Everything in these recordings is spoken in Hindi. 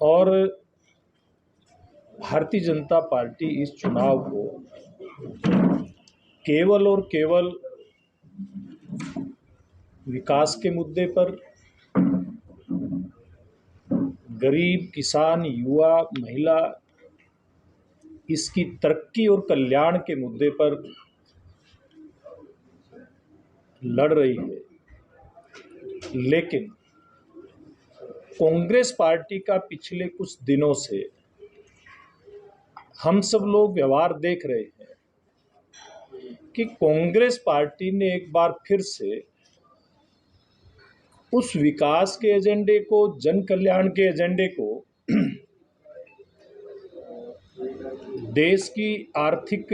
और भारतीय जनता पार्टी इस चुनाव को केवल और केवल विकास के मुद्दे पर, गरीब, किसान, युवा, महिला, इसकी तरक्की और कल्याण के मुद्दे पर लड़ रही है। लेकिन कांग्रेस पार्टी का पिछले कुछ दिनों से हम सब लोग व्यवहार देख रहे हैं कि कांग्रेस पार्टी ने एक बार फिर से उस विकास के एजेंडे को, जन कल्याण के एजेंडे को, देश की आर्थिक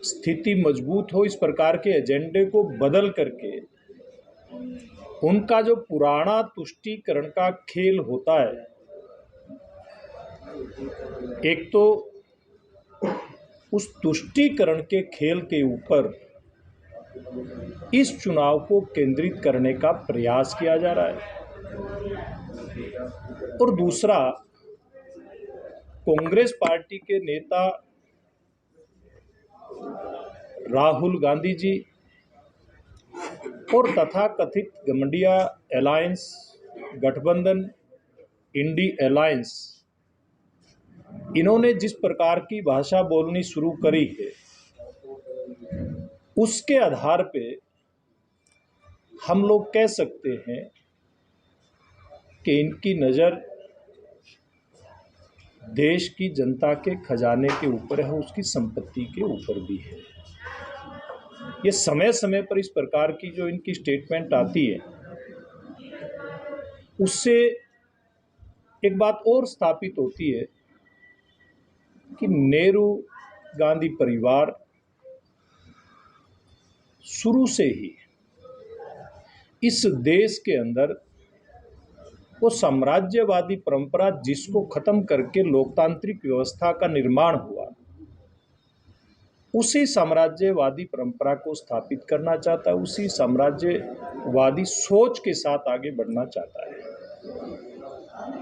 स्थिति मजबूत हो, इस प्रकार के एजेंडे को बदल करके उनका जो पुराना तुष्टीकरण का खेल होता है, एक तो उस तुष्टीकरण के खेल के ऊपर इस चुनाव को केंद्रित करने का प्रयास किया जा रहा है। और दूसरा, कांग्रेस पार्टी के नेता राहुल गांधी जी और तथाकथित गठबंधन अलायंस, गठबंधन इंडी अलायंस, इन्होंने जिस प्रकार की भाषा बोलनी शुरू करी है, उसके आधार पे हम लोग कह सकते हैं कि इनकी नज़र देश की जनता के खजाने के ऊपर है, उसकी संपत्ति के ऊपर भी है। ये समय समय पर इस प्रकार की जो इनकी स्टेटमेंट आती है, उससे एक बात और स्थापित होती है कि नेहरू गांधी परिवार शुरू से ही इस देश के अंदर वो साम्राज्यवादी परंपरा जिसको खत्म करके लोकतांत्रिक व्यवस्था का निर्माण हुआ, उसी साम्राज्यवादी परंपरा को स्थापित करना चाहता है, उसी साम्राज्यवादी सोच के साथ आगे बढ़ना चाहता है।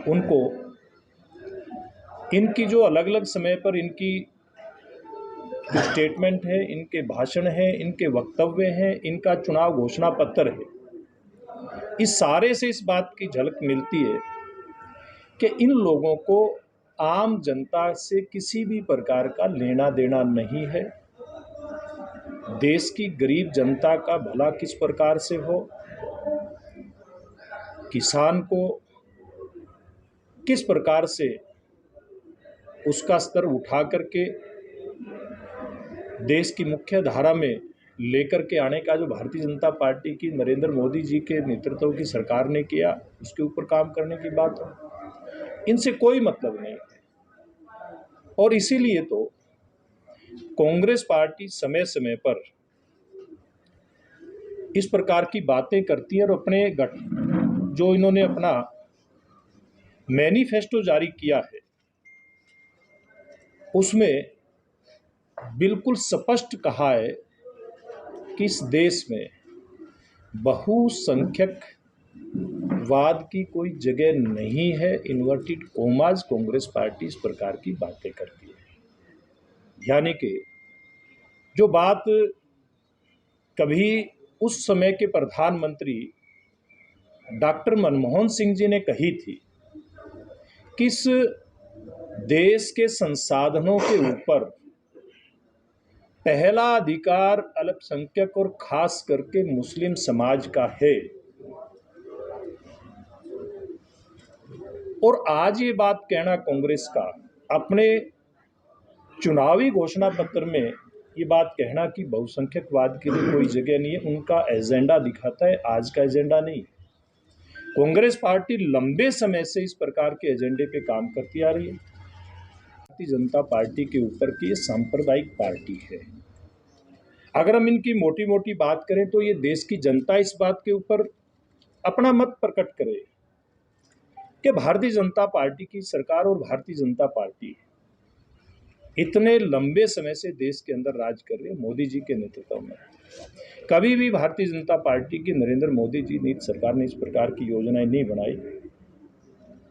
उनको इनकी जो अलग अलग समय पर इनकी जो स्टेटमेंट है, इनके भाषण है, इनके वक्तव्य हैं, इनका चुनाव घोषणा पत्र है, इस सारे से इस बात की झलक मिलती है कि इन लोगों को आम जनता से किसी भी प्रकार का लेना देना नहीं है। देश की गरीब जनता का भला किस प्रकार से हो, किसान को किस प्रकार से उसका स्तर उठा करके देश की मुख्य धारा में लेकर के आने का जो भारतीय जनता पार्टी की नरेंद्र मोदी जी के नेतृत्व की सरकार ने किया, उसके ऊपर काम करने की बात हो, इनसे कोई मतलब नहीं है। और इसीलिए तो कांग्रेस पार्टी समय समय पर इस प्रकार की बातें करती है और अपने जो इन्होंने अपना मैनिफेस्टो जारी किया है, उसमें बिल्कुल स्पष्ट कहा है कि इस देश में बहुसंख्यक वाद की कोई जगह नहीं है। इन्वर्टेड कोमाज कांग्रेस पार्टी इस प्रकार की बातें करती है। यानी कि जो बात कभी उस समय के प्रधानमंत्री डॉक्टर मनमोहन सिंह जी ने कही थी कि इस देश के संसाधनों के ऊपर पहला अधिकार अल्पसंख्यक और खास करके मुस्लिम समाज का है, और आज ये बात कहना कांग्रेस का अपने चुनावी घोषणा पत्र में ये बात कहना कि बहुसंख्यकवाद के लिए कोई जगह नहीं है, उनका एजेंडा दिखाता है, आज का एजेंडा नहीं। कांग्रेस पार्टी लंबे समय से इस प्रकार के एजेंडे पे काम करती आ रही है। भारतीय जनता पार्टी के ऊपर की ये सांप्रदायिक पार्टी है। अगर हम इनकी मोटी मोटी बात करें तो ये देश की जनता इस बात के ऊपर अपना मत प्रकट करे कि भारतीय जनता पार्टी की सरकार और भारतीय जनता पार्टी इतने लंबे समय से देश के अंदर राज कर रही है मोदी जी के नेतृत्व में। कभी भी भारतीय जनता पार्टी की नरेंद्र मोदी जी ने सरकार ने इस प्रकार की योजनाएं नहीं बनाई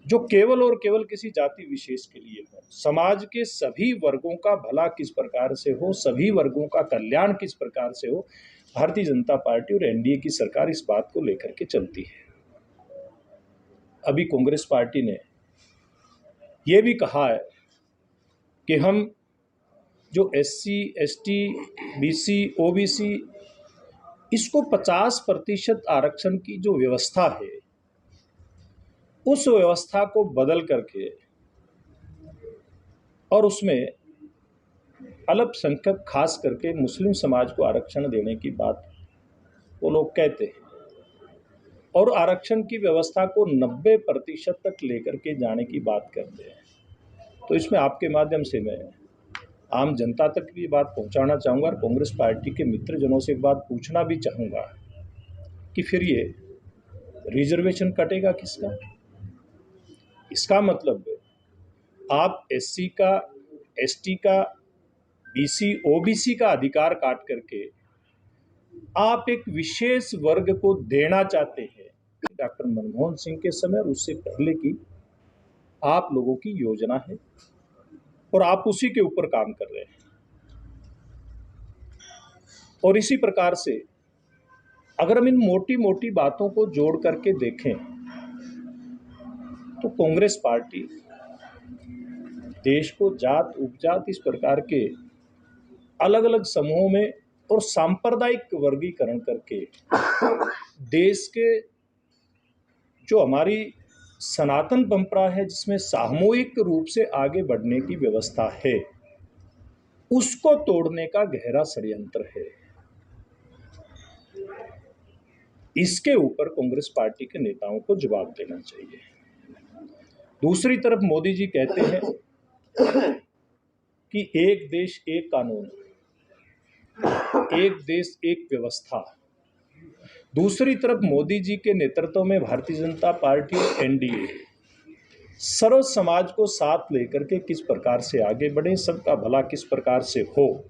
जो केवल और केवल किसी जाति विशेष के लिए हो। समाज के सभी वर्गों का भला किस प्रकार से हो, सभी वर्गों का कल्याण किस प्रकार से हो, भारतीय जनता पार्टी और एनडीए की सरकार इस बात को लेकर के चलती है। अभी कांग्रेस पार्टी ने यह भी कहा है कि हम जो एससी, एसटी, बीसी, ओबीसी, इसको 50% आरक्षण की जो व्यवस्था है, उस व्यवस्था को बदल करके और उसमें अल्पसंख्यक खास करके मुस्लिम समाज को आरक्षण देने की बात वो लोग कहते हैं और आरक्षण की व्यवस्था को 90% तक लेकर के जाने की बात करते हैं। तो इसमें आपके माध्यम से मैं आम जनता तक भी बात पहुंचाना चाहूँगा और कांग्रेस पार्टी के मित्रजनों से एक बात पूछना भी चाहूँगा कि फिर ये रिजर्वेशन कटेगा किसका? इसका मतलब आप एससी का, एसटी का, बीसी, ओबीसी का अधिकार काट करके आप एक विशेष वर्ग को देना चाहते हैं। डॉक्टर मनमोहन सिंह के समय और उससे पहले की आप लोगों की योजना है और आप उसी के ऊपर काम कर रहे हैं। और इसी प्रकार से अगर हम इन मोटी मोटी बातों को जोड़ करके देखें तो कांग्रेस पार्टी देश को जात उपजात इस प्रकार के अलग अलग समूहों में और सांप्रदायिक वर्गीकरण करके देश के जो हमारी सनातन परंपरा है, जिसमें सामूहिक रूप से आगे बढ़ने की व्यवस्था है, उसको तोड़ने का गहरा षड्यंत्र है। इसके ऊपर कांग्रेस पार्टी के नेताओं को जवाब देना चाहिए। दूसरी तरफ मोदी जी कहते हैं कि एक देश एक कानून, एक देश एक व्यवस्था। दूसरी तरफ मोदी जी के नेतृत्व में भारतीय जनता पार्टी और एनडीए सर्व समाज को साथ लेकर के किस प्रकार से आगे बढ़े, सबका भला किस प्रकार से हो,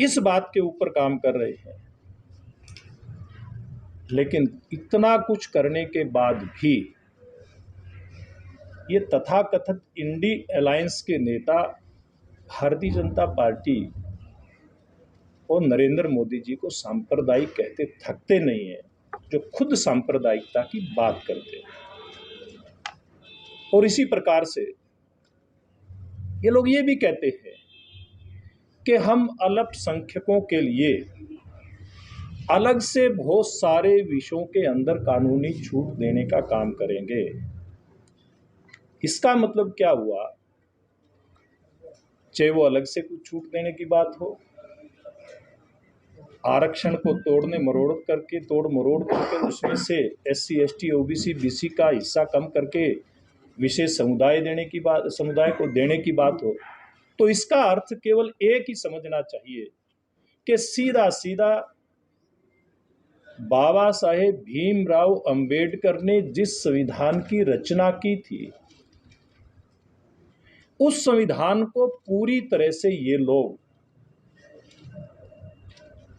इस बात के ऊपर काम कर रहे हैं। लेकिन इतना कुछ करने के बाद भी ये तथाकथित इंडी अलायंस के नेता भारतीय जनता पार्टी और नरेंद्र मोदी जी को सांप्रदायिक कहते थकते नहीं है, जो खुद सांप्रदायिकता की बात करते हैं। और इसी प्रकार से ये लोग ये भी कहते हैं कि हम अल्पसंख्यकों के लिए अलग से बहुत सारे विषयों के अंदर कानूनी छूट देने का काम करेंगे। इसका मतलब क्या हुआ? चाहे वो अलग से कुछ छूट देने की बात हो, आरक्षण को तोड़ मरोड़ करके उसमें से एससी, एसटी, ओबीसी, बीसी का हिस्सा कम करके विशेष समुदाय को देने की बात हो, तो इसका अर्थ केवल एक ही समझना चाहिए कि सीधा सीधा बाबा साहेब भीमराव अंबेडकर ने जिस संविधान की रचना की थी, उस संविधान को पूरी तरह से ये लोग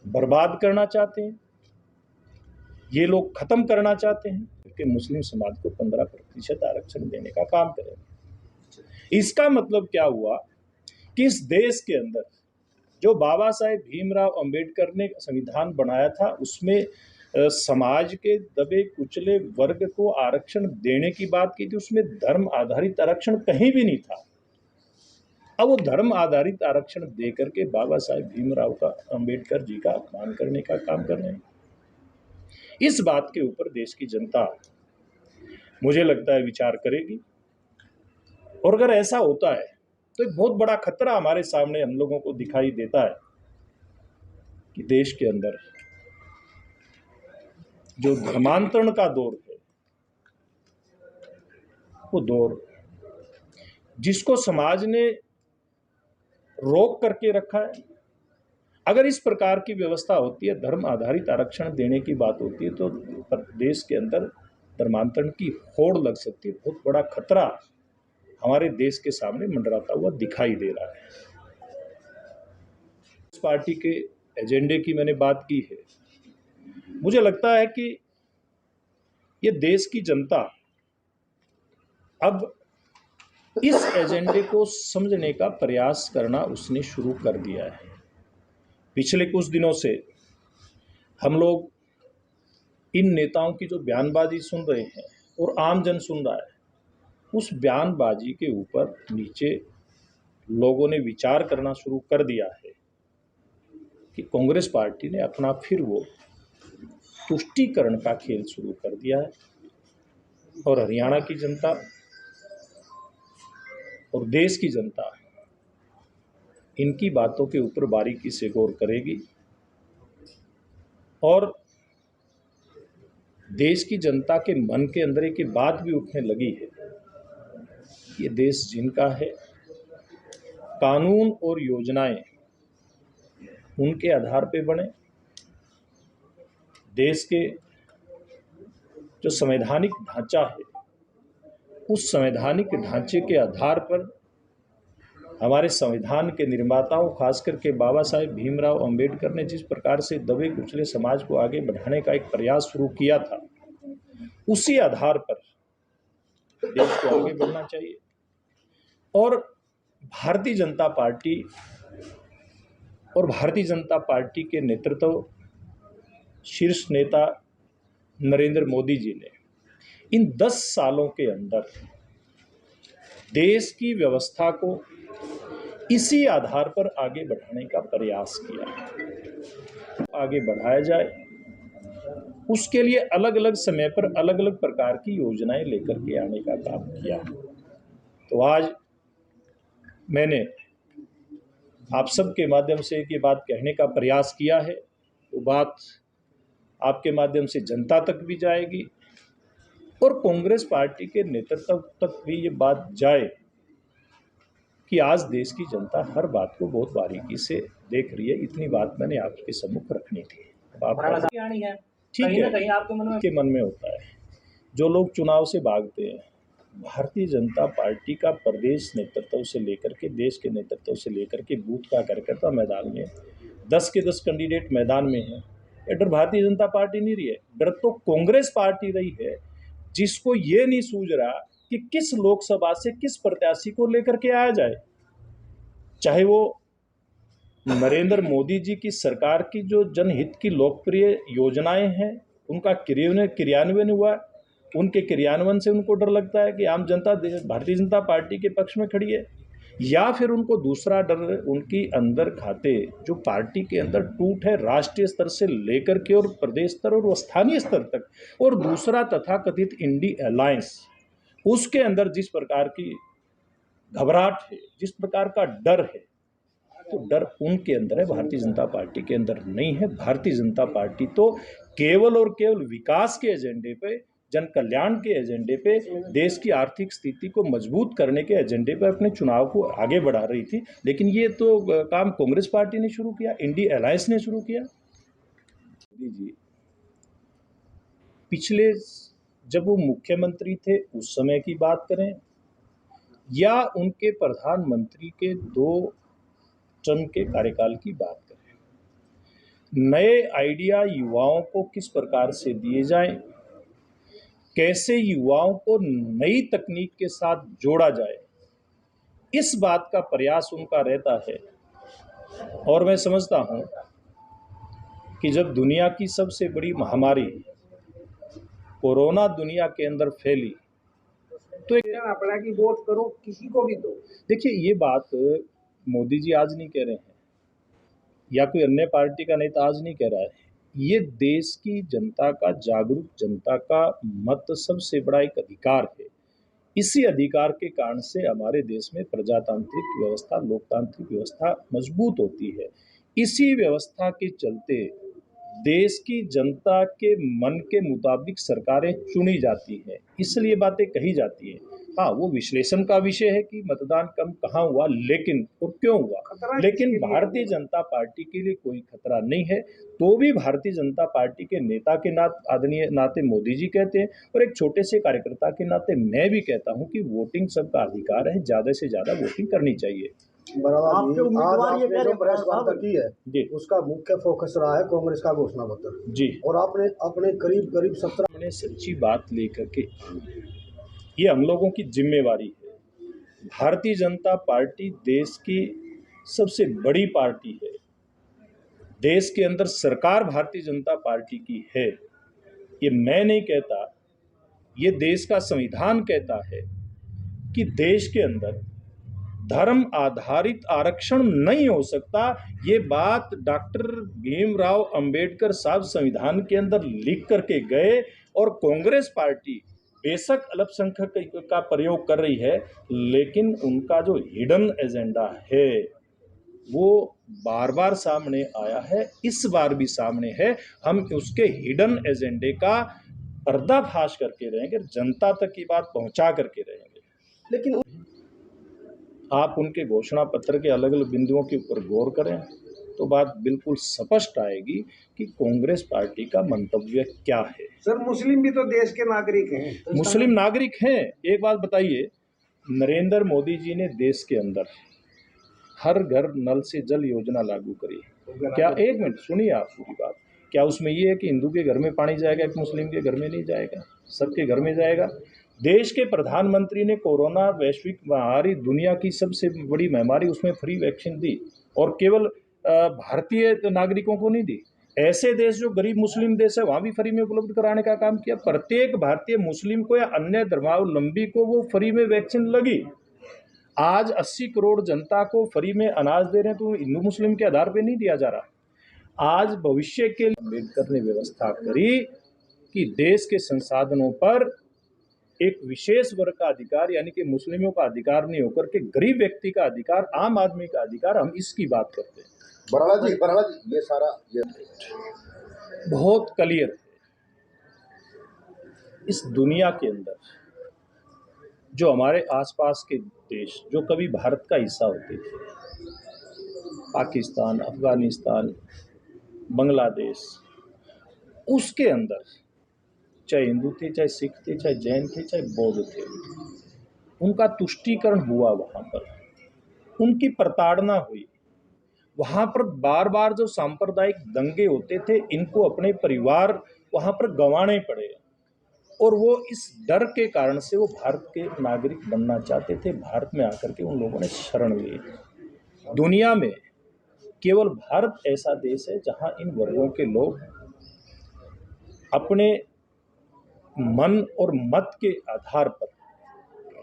बर्बाद करना चाहते हैं, ये लोग खत्म करना चाहते हैं कि मुस्लिम समाज को 15% आरक्षण देने का काम करें। इसका मतलब क्या हुआ कि इस देश के अंदर जो बाबा साहेब भीमराव अंबेडकर ने संविधान बनाया था, उसमें समाज के दबे कुचले वर्ग को आरक्षण देने की बात की थी, उसमें धर्म आधारित आरक्षण कहीं भी नहीं था। अब वो धर्म आधारित आरक्षण देकर के बाबा साहेब भीमराव का अंबेडकर जी का अपमान करने का काम कर रहे हैं। इस बात के ऊपर देश की जनता, मुझे लगता है, विचार करेगी। और अगर ऐसा होता है तो एक बहुत बड़ा खतरा हमारे सामने हम लोगों को दिखाई देता है कि देश के अंदर जो धर्मांतरण का दौर है, वो दौर जिसको समाज ने रोक करके रखा है, अगर इस प्रकार की व्यवस्था होती है, धर्म आधारित आरक्षण देने की बात होती है, तो देश के अंदर धर्मांतरण की होड़ लग सकती है। बहुत बड़ा खतरा हमारे देश के सामने मंडराता हुआ दिखाई दे रहा है। इस पार्टी के एजेंडे की मैंने बात की है। मुझे लगता है कि ये देश की जनता अब इस एजेंडे को समझने का प्रयास करना उसने शुरू कर दिया है। पिछले कुछ दिनों से हम लोग इन नेताओं की जो बयानबाजी सुन रहे हैं और आम जन सुन रहा है, उस बयानबाजी के ऊपर नीचे लोगों ने विचार करना शुरू कर दिया है कि कांग्रेस पार्टी ने अपना फिर वो तुष्टीकरण का खेल शुरू कर दिया है और हरियाणा की जनता और देश की जनता इनकी बातों के ऊपर बारीकी से गौर करेगी और देश की जनता के मन के अंदर एक बात भी उठने लगी है, ये देश जिनका है, कानून और योजनाएं उनके आधार पे बने, देश के जो संवैधानिक ढांचा है उस संवैधानिक ढांचे के आधार पर हमारे संविधान के निर्माताओं खास करके बाबा साहेब भीमराव अंबेडकर ने जिस प्रकार से दबे कुचले समाज को आगे बढ़ाने का एक प्रयास शुरू किया था, उसी आधार पर देश को आगे बढ़ना चाहिए। और भारतीय जनता पार्टी के नेतृत्व शीर्ष नेता नरेंद्र मोदी जी ने इन 10 सालों के अंदर देश की व्यवस्था को इसी आधार पर आगे बढ़ाने का प्रयास किया। आगे बढ़ाया जाए, उसके लिए अलग अलग समय पर अलग अलग प्रकार की योजनाएं लेकर के आने का काम किया। तो आज मैंने आप सबके माध्यम से ये बात कहने का प्रयास किया है, वो बात आपके माध्यम से जनता तक भी जाएगी और कांग्रेस पार्टी के नेतृत्व तक भी ये बात जाए कि आज देश की जनता हर बात को बहुत बारीकी से देख रही है। इतनी बात मैंने आपके सम्मुख रखनी थी। ठीक है, कहीं आपके मन में होता है। जो लोग चुनाव से भागते हैं, भारतीय जनता पार्टी का प्रदेश नेतृत्व से लेकर के देश के नेतृत्व से लेकर के बूथ का कार्यकर्ता मैदान में 10 के 10 कैंडिडेट मैदान में है। डर भारतीय जनता पार्टी नहीं रही है, डर तो कांग्रेस पार्टी रही है, जिसको ये नहीं सूझ रहा कि किस लोकसभा से किस प्रत्याशी को लेकर के आया जाए। चाहे वो नरेंद्र मोदी जी की सरकार की जो जनहित की लोकप्रिय योजनाएं हैं उनका क्रियान्वयन हुआ, उनके क्रियान्वयन से उनको डर लगता है कि आम जनता भारतीय जनता पार्टी के पक्ष में खड़ी है, या फिर उनको दूसरा डर उनकी अंदर खाते जो पार्टी के अंदर टूट है राष्ट्रीय स्तर से लेकर के और प्रदेश स्तर और स्थानीय स्तर तक, और दूसरा तथाकथित इंडी अलायंस, उसके अंदर जिस प्रकार की घबराहट है, जिस प्रकार का डर है, तो डर उनके अंदर है, भारतीय जनता पार्टी के अंदर नहीं है। भारतीय जनता पार्टी तो केवल और केवल विकास के एजेंडे पे, जन कल्याण के एजेंडे पे, देश की आर्थिक स्थिति को मजबूत करने के एजेंडे पे अपने चुनाव को आगे बढ़ा रही थी। लेकिन ये तो काम कांग्रेस पार्टी ने शुरू किया, इंडी अलायंस ने शुरू किया। जी, पिछले जब वो मुख्यमंत्री थे उस समय की बात करें या उनके प्रधानमंत्री के 2 टर्म के कार्यकाल की बात करें, नए आइडिया युवाओं को किस प्रकार से दिए जाएं, कैसे युवाओं को नई तकनीक के साथ जोड़ा जाए, इस बात का प्रयास उनका रहता है। और मैं समझता हूं कि जब दुनिया की सबसे बड़ी महामारी कोरोना दुनिया के अंदर फैली तो एक अपना की वोट करो, किसी को भी दो। देखिए, ये बात मोदी जी आज नहीं कह रहे हैं या कोई अन्य पार्टी का नेता आज नहीं कह रहा है, ये देश की जनता का, जागरूक जनता का मत सबसे बड़ा एक अधिकार है। इसी अधिकार के कारण से हमारे देश में प्रजातांत्रिक व्यवस्था, लोकतांत्रिक व्यवस्था मजबूत होती है। इसी व्यवस्था के चलते देश की जनता के मन के मुताबिक सरकारें चुनी जाती हैं, इसलिए बातें कही जाती हैं। हाँ, वो विश्लेषण का विषय है कि मतदान कम कहाँ हुआ, लेकिन और क्यों हुआ, लेकिन भारतीय जनता पार्टी के लिए कोई खतरा नहीं है। तो भी भारतीय जनता पार्टी के नेता के आदरणीय नाते मोदी जी कहते हैं और एक छोटे से कार्यकर्ता के नाते मैं भी कहता हूं कि वोटिंग सबका अधिकार है, ज्यादा से ज्यादा वोटिंग करनी चाहिए। आपके उम्मीदवार ये कह रहे प्रयास वार्ता की है जी, उसका मुख्य फोकस रहा है कांग्रेस का घोषणा पत्र जी, और आपने अपने करीब 17 अपने सच्ची बात लेकर के ये हम लोगों की जिम्मेवारी है। भारतीय जनता पार्टी देश की सबसे बड़ी पार्टी है। देश के अंदर सरकार भारतीय जनता पार्टी की है। ये मैं नहीं कहता, ये देश का संविधान कहता है कि देश के अंदर धर्म आधारित आरक्षण नहीं हो सकता। ये बात डॉक्टर भीमराव अंबेडकर साहब संविधान के अंदर लिख करके गए, और कांग्रेस पार्टी बेशक अल्पसंख्यक का प्रयोग कर रही है, लेकिन उनका जो हिडन एजेंडा है वो बार बार सामने आया है, इस बार भी सामने है। हम उसके हिडन एजेंडे का पर्दाफाश करके रहेंगे, जनता तक की बात पहुंचा करके रहेंगे। लेकिन आप उनके घोषणा पत्र के अलग अलग बिंदुओं के ऊपर गौर करें तो बात बिल्कुल स्पष्ट आएगी कि कांग्रेस पार्टी का मंतव्य क्या है। सर, मुस्लिम भी तो देश के नागरिक हैं। मुस्लिम नागरिक हैं। एक बात बताइए, नरेंद्र मोदी जी ने देश के अंदर हर घर नल से जल योजना लागू करी। क्या, एक मिनट सुनिए आप पूरी बात, क्या उसमें ये है कि हिंदू के घर में पानी जाएगा कि मुस्लिम के घर में नहीं जाएगा? सबके घर में जाएगा। देश के प्रधानमंत्री ने कोरोना वैश्विक महामारी, दुनिया की सबसे बड़ी महामारी, उसमें फ्री वैक्सीन दी, और केवल भारतीय नागरिकों को नहीं दी। ऐसे देश जो गरीब मुस्लिम देश है वहाँ भी फ्री में उपलब्ध कराने का काम किया। प्रत्येक भारतीय मुस्लिम को या अन्य धर्मावलंबी को वो फ्री में वैक्सीन लगी। आज 80 करोड़ जनता को फ्री में अनाज दे रहे हैं, तो हिंदू मुस्लिम के आधार पर नहीं दिया जा रहा। आज भविष्य के लिए अम्बेडकर ने व्यवस्था करी कि देश के संसाधनों पर एक विशेष वर्ग का अधिकार, यानी कि मुस्लिमों का अधिकार नहीं होकर के गरीब व्यक्ति का अधिकार, आम आदमी का अधिकार, हम इसकी बात करते हैं। बराला जी, ये सारा ये बहुत क्लियर है। इस दुनिया के अंदर जो हमारे आसपास के देश जो कभी भारत का हिस्सा होते थे, पाकिस्तान, अफगानिस्तान, बांग्लादेश, उसके अंदर चाहे हिंदू थे, चाहे सिख थे, चाहे जैन थे, चाहे बौद्ध थे, उनका तुष्टीकरण हुआ। वहाँ पर उनकी प्रताड़ना हुई। वहाँ पर बार बार जो सांप्रदायिक दंगे होते थे, इनको अपने परिवार वहाँ पर गंवाने पड़े, और वो इस डर के कारण से वो भारत के नागरिक बनना चाहते थे। भारत में आकर के उन लोगों ने शरण ली। दुनिया में केवल भारत ऐसा देश है जहाँ इन वर्गों के लोग अपने मन और मत के आधार पर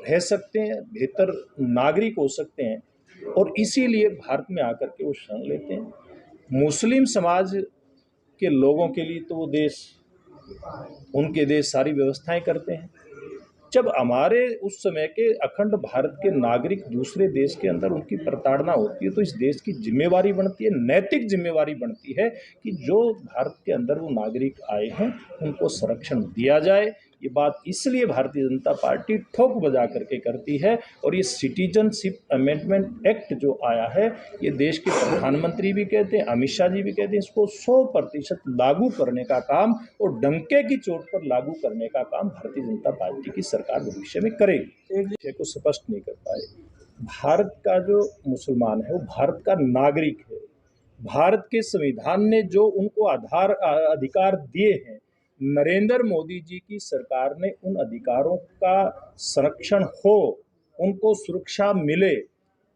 रह सकते हैं, बेहतर नागरिक हो सकते हैं, और इसीलिए भारत में आकर के वो शरण लेते हैं। मुस्लिम समाज के लोगों के लिए तो वो देश, उनके देश सारी व्यवस्थाएं करते हैं। जब हमारे उस समय के अखंड भारत के नागरिक दूसरे देश के अंदर उनकी प्रताड़ना होती है, तो इस देश की जिम्मेवारी बनती है, नैतिक जिम्मेवारी बनती है कि जो भारत के अंदर वो नागरिक आए हैं उनको संरक्षण दिया जाए। ये बात इसलिए भारतीय जनता पार्टी ठोक बजा करके करती है, और ये सिटीजनशिप अमेंडमेंट एक्ट जो आया है, ये देश के प्रधानमंत्री भी कहते हैं, अमित शाह जी भी कहते हैं, इसको 100% लागू करने का काम और डंके की चोट पर लागू करने का काम भारतीय जनता पार्टी की सरकार भविष्य में करेगी। एक विषय को स्पष्ट नहीं कर पाए, भारत का जो मुसलमान है वो भारत का नागरिक है। भारत के संविधान ने जो उनको अधिकार दिए हैं, नरेंद्र मोदी जी की सरकार ने उन अधिकारों का संरक्षण हो, उनको सुरक्षा मिले,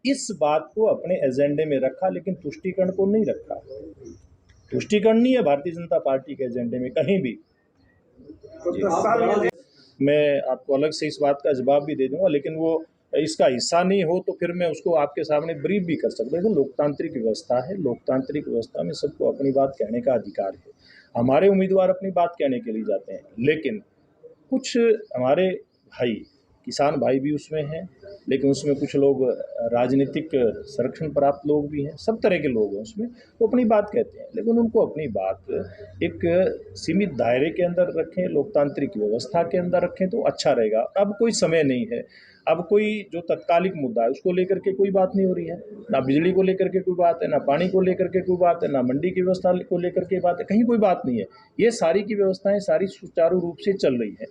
इस बात को अपने एजेंडे में रखा, लेकिन तुष्टीकरण को नहीं रखा। तुष्टीकरण नहीं है भारतीय जनता पार्टी के एजेंडे में कहीं भी। मैं आपको अलग से इस बात का जवाब भी दे दूंगा, लेकिन वो इसका हिस्सा नहीं हो तो फिर मैं उसको आपके सामने ब्रीफ भी कर सकता हूँ। लोकतांत्रिक व्यवस्था है, लोकतांत्रिक व्यवस्था में सबको अपनी बात कहने का अधिकार है। हमारे उम्मीदवार अपनी बात कहने के लिए जाते हैं, लेकिन कुछ हमारे भाई, किसान भाई भी उसमें हैं, लेकिन उसमें कुछ लोग राजनीतिक संरक्षण प्राप्त लोग भी हैं, सब तरह के लोग हैं उसमें, वो अपनी बात कहते हैं, लेकिन उनको अपनी बात एक सीमित दायरे के अंदर रखें, लोकतांत्रिक व्यवस्था के अंदर रखें तो अच्छा रहेगा। अब कोई समय नहीं है, अब कोई जो तत्कालिक मुद्दा है उसको लेकर के कोई बात नहीं हो रही है, ना बिजली को लेकर के कोई बात है, ना पानी को लेकर के कोई बात है, ना मंडी की व्यवस्था को लेकर के बात है, कहीं कोई बात नहीं है। ये सारी की व्यवस्थाएं सारी सुचारू रूप से चल रही है।